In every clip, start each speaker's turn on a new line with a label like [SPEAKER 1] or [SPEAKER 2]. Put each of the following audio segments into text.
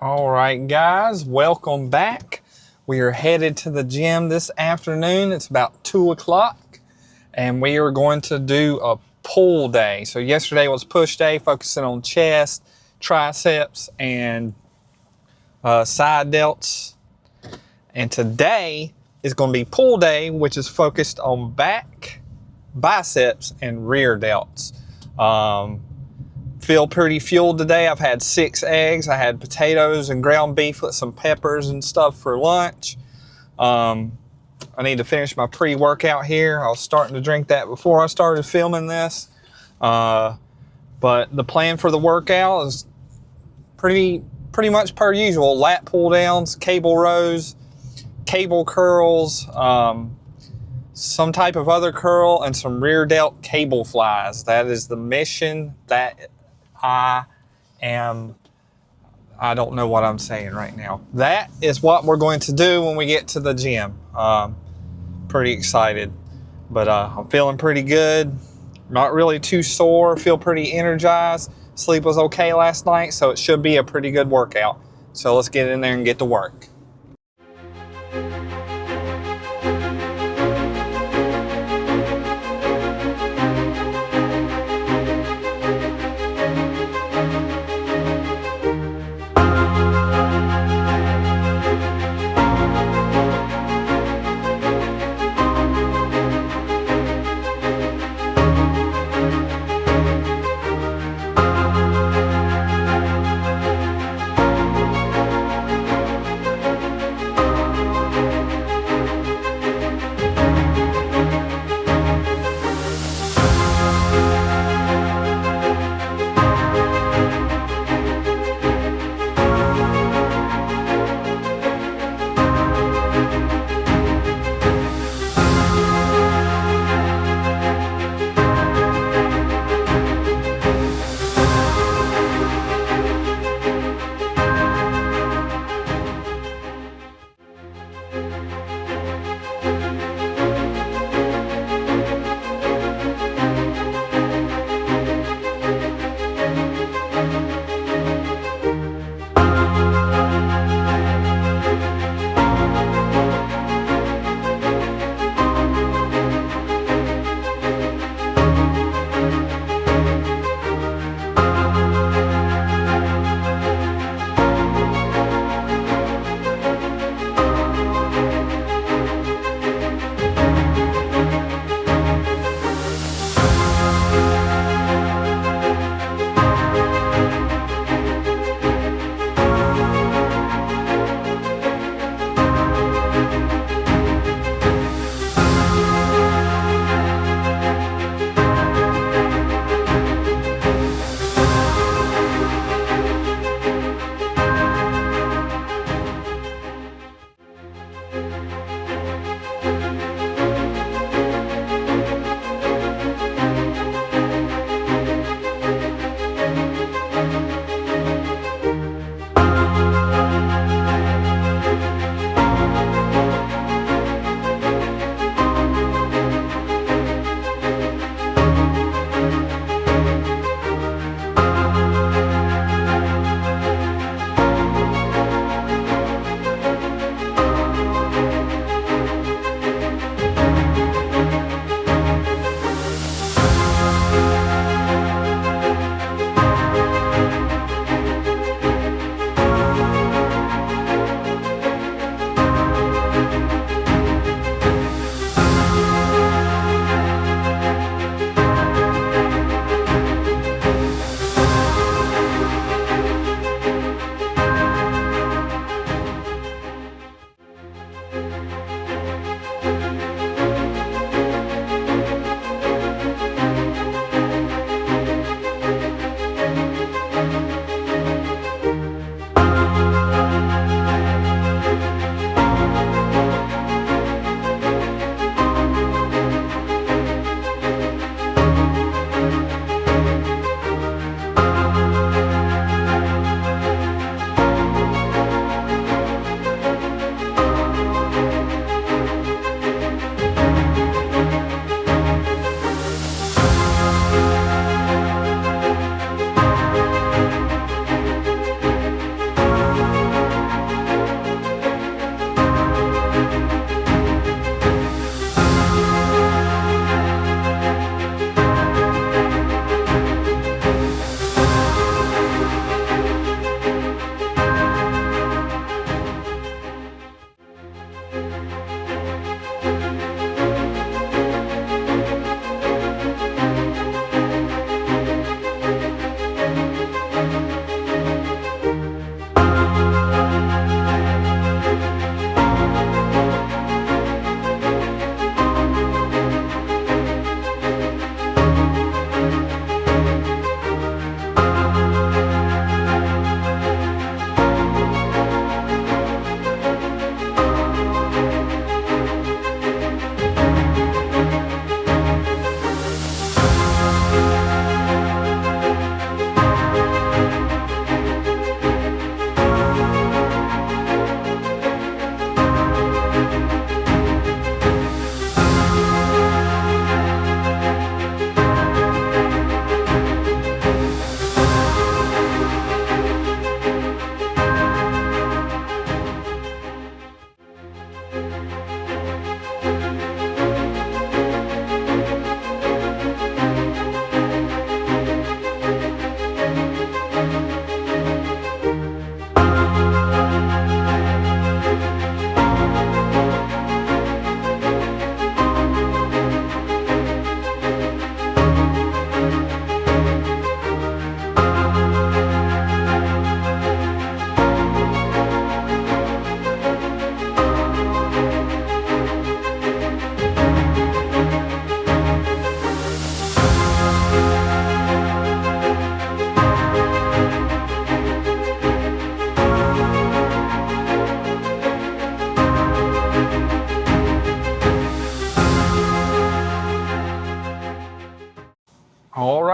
[SPEAKER 1] All right, guys, welcome back. We are headed to the gym this afternoon. It's about 2 o'clock, and we are going to do a pull day. So yesterday was push day, focusing on chest, triceps, and side delts. And today is going to be pull day, which is focused on back, biceps, and rear delts. Feel pretty fueled today. I've had 6 eggs. I had potatoes and ground beef with some peppers and stuff for lunch. I need to finish my pre-workout here. I was starting to drink that before I started filming this. But the plan for the workout is pretty much per usual. Lat pull downs, cable rows, cable curls, some type of other curl, and some rear delt cable flies. That is the mission that I don't know what I'm saying right now. That is what we're going to do when we get to the gym. Pretty excited, but I'm feeling pretty good. Not really too sore, feel pretty energized. Sleep was okay last night, so it should be a pretty good workout. So let's get in there and get to work.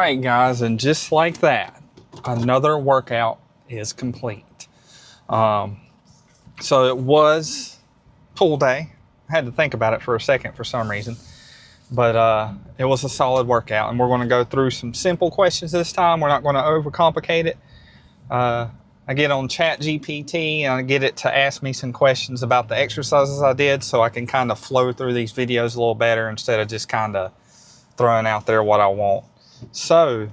[SPEAKER 1] right, guys, and just like that, another workout is complete. So it was pull day. I had to think about it for a second for some reason, but it was a solid workout, and we're going to go through some simple questions this time. We're not going to overcomplicate it. I get on ChatGPT and I get it to ask me some questions about the exercises I did, so I can kind of flow through these videos a little better instead of just kind of throwing out there what I want. So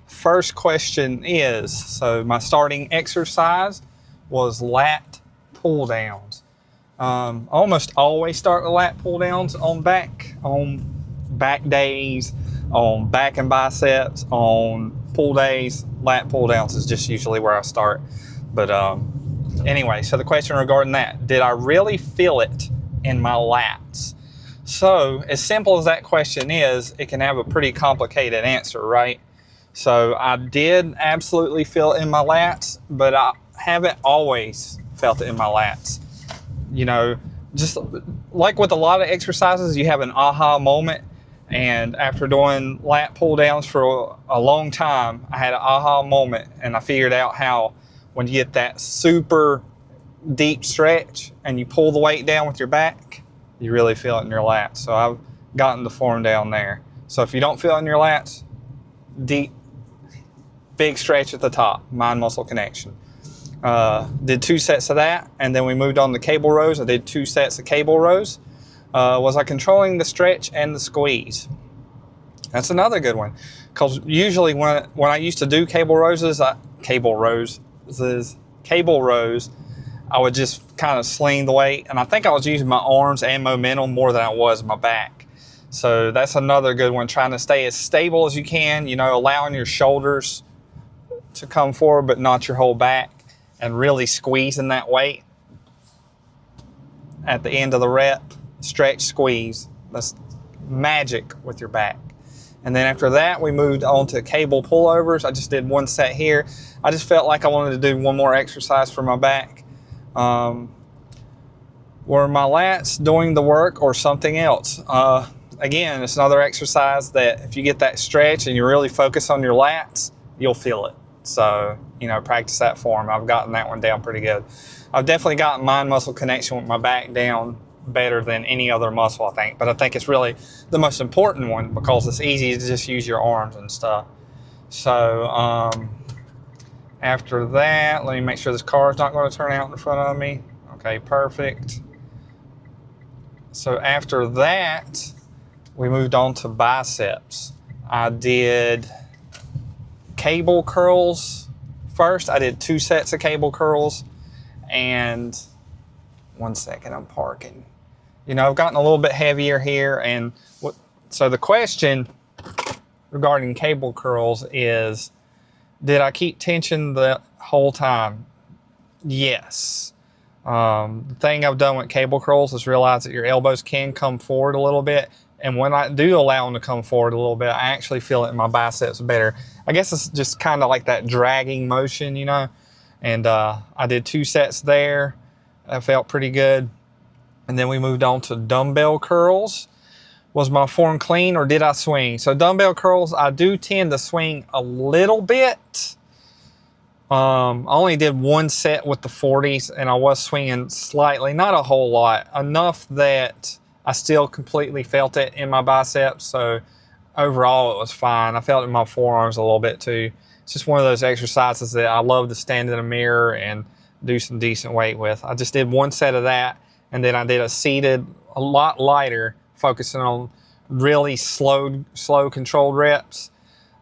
[SPEAKER 1] first question is, so my starting exercise was lat pull downs. I almost always start with lat pull downs on back days, on back and biceps, on pull days. Lat pull downs is just usually where I start. But anyway, so the question regarding that, did I really feel it in my lats? So as simple as that question is, it can have a pretty complicated answer, right? So I did absolutely feel it in my lats, but I haven't always felt it in my lats. You know, just like with a lot of exercises, you have an aha moment. And after doing lat pull downs for a long time, I had an aha moment, and I figured out how when you get that super deep stretch and you pull the weight down with your back, you really feel it in your lats. So I've gotten the form down there. So if you don't feel it in your lats, deep, big stretch at the top, mind muscle connection. Did 2 sets of that, and then we moved on to cable rows. I did 2 sets of cable rows. Was I controlling the stretch and the squeeze? That's another good one, because usually when I used to do cable rows, I would just kind of sling the weight, and I think I was using my arms and momentum more than I was my back. So that's another good one, trying to stay as stable as you can, you know, allowing your shoulders to come forward but not your whole back, and really squeezing that weight at the end of the rep. Stretch, squeeze. That's magic with your back. And then after that, we moved on to cable pullovers. I just did 1 set here. I just felt like I wanted to do one more exercise for my back. Were my lats doing the work or something else? Again, it's another exercise that if you get that stretch and you really focus on your lats, you'll feel it. So, you know, practice that form. I've gotten that one down pretty good. I've definitely gotten mind muscle connection with my back down better than any other muscle, I think. But I think it's really the most important one because it's easy to just use your arms and stuff. So after that, let me make sure this car is not going to turn out in front of me. Okay, perfect. So after that, we moved on to biceps. I did cable curls first. I did 2 sets of cable curls, and 1 second, I'm parking. You know, I've gotten a little bit heavier here, and so the question regarding cable curls is, did I keep tension the whole time? Yes. The thing I've done with cable curls is realize that your elbows can come forward a little bit, and when I do allow them to come forward a little bit, I actually feel it in my biceps better. I guess it's just kind of like that dragging motion, you know, and I did 2 sets there. That felt pretty good. And then we moved on to dumbbell curls. Was my form clean or did I swing? So dumbbell curls, I do tend to swing a little bit. I only did 1 set with the 40s, and I was swinging slightly, not a whole lot, enough that I still completely felt it in my biceps. So overall it was fine. I felt it in my forearms a little bit too. It's just one of those exercises that I love to stand in a mirror and do some decent weight with. I just did 1 set of that, and then I did a seated, a lot lighter, focusing on really slow controlled reps.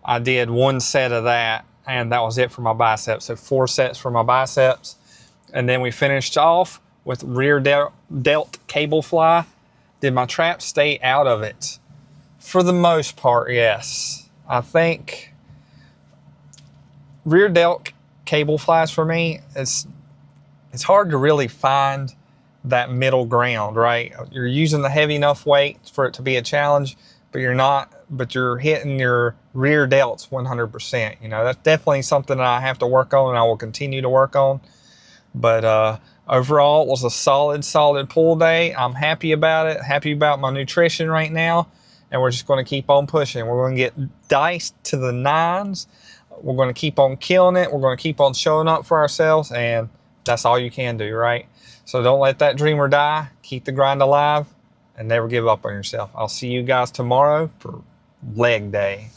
[SPEAKER 1] I did 1 set of that, and that was it for my biceps. So 4 sets for my biceps. And then we finished off with rear delt cable fly. Did my traps stay out of it? For the most part, yes. I think rear delt cable flies for me, it's hard to really find that middle ground, right? You're using the heavy enough weight for it to be a challenge, but you're hitting your rear delts 100%. You know, that's definitely something that I have to work on, and I will continue to work on. But overall, it was a solid pull day. I'm happy about it, happy about my nutrition right now. and we're just going to keep on pushing. We're going to get diced to the nines. We're going to keep on killing it. We're going to keep on showing up for ourselves, and that's all you can do, right? So don't let that dreamer die. Keep the grind alive and never give up on yourself. I'll see you guys tomorrow for leg day.